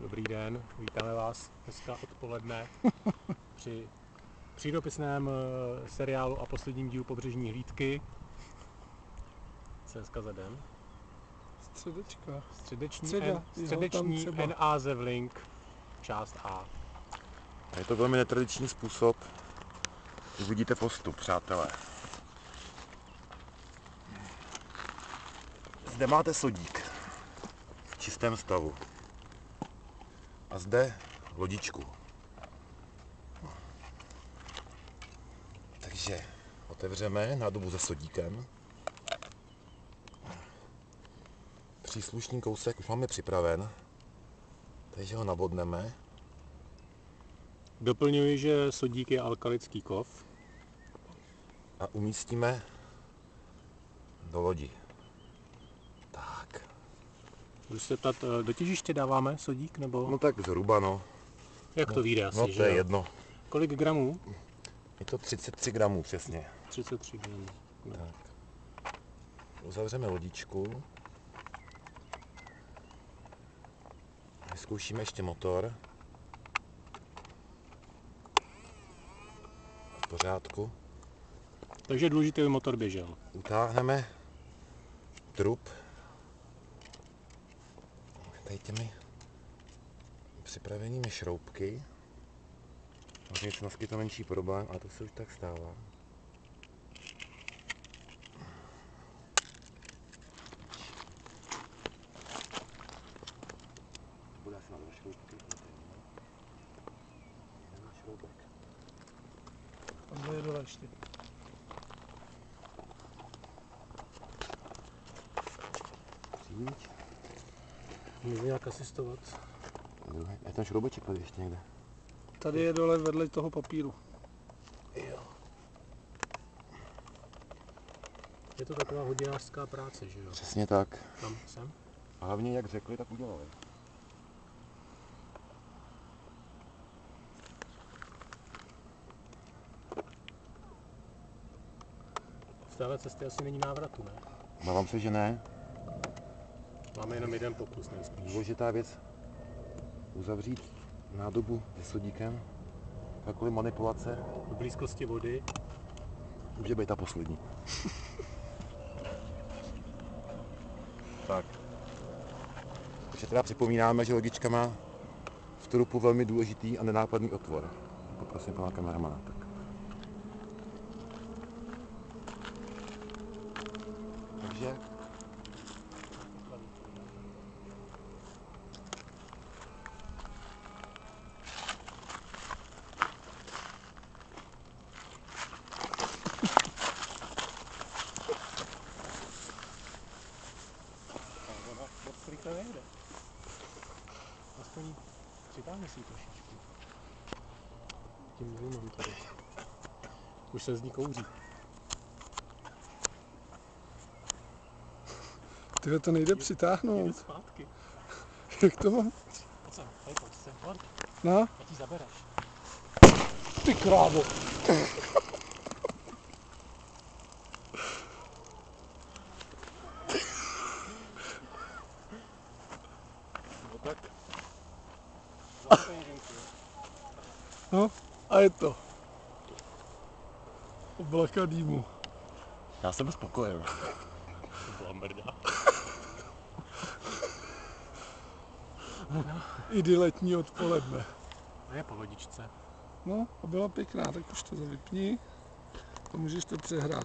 Dobrý den, vítáme vás dneska odpoledne při přírodopisném seriálu a posledním dílu Pobřežní hlídky. Co dneska za den? Středečka. Středeční N.A. Zevlink, část A. Je to velmi netradiční způsob. Uvidíte postup, přátelé. Zde máte sodík v čistém stavu. A zde lodičku. Takže otevřeme nádobu se sodíkem. Příslušný kousek už máme připraven, takže ho nabodneme. Doplňuji, že sodík je alkalický kov. A umístíme do lodi. Tak. Můžu se ptat, do těžiště dáváme sodík, nebo? No tak zhruba, no. Jak to vyjde asi, No to že je jo? jedno. Kolik gramů? Je to 33 gramů přesně. 33 gramů. No. Tak. Uzavřeme lodičku. Vyzkoušíme ještě motor. V pořádku. Takže je důležité, aby motor běžel. Utáhneme trup. Tady těmi připravenými šroubky. Možná se naskytl menší problém, ale to se už tak stává. Bude asi na 2 šroubky. Jeden šroubek. A to je dole ještě. Přijít. Můžu nějak asistovat? Je ten šroubeček tady ještě někde? Tady je dole vedle toho papíru. Jo. Je to taková hodinářská práce, že jo? Přesně tak. Tam jsem. A hlavně jak řekli, tak udělali. Z téhle cesty asi není návratu, ne? Bavám se, že ne. Máme jenom jeden pokus nejspíš. Důležitá věc uzavřít nádobu se sodíkem. Jakkoliv manipulace V blízkosti vody. může být ta poslední. Tak. Takže teda připomínáme, že lodička má v trupu velmi důležitý a nenápadný otvor. Poprosím pana kameramana. Tak. Takže moc rychle nejde. Aspoň přitáhne si ji trošičku. Tím zoomem tady. Už se z ní kouří. Tyhle to nejde Jde přitáhnout. zpátky. Jak to mám? Pojď sem, pojď sem, pojď. No, Já ti zabereš. ty krávo. no tak. No, a je to. Oblaka dýmu. Já jsem spokojen. To byla mrda. Idyletní odpoledne. A je po vodičce. No, a byla pěkná, tak už to vypni. A můžeš to přehrát.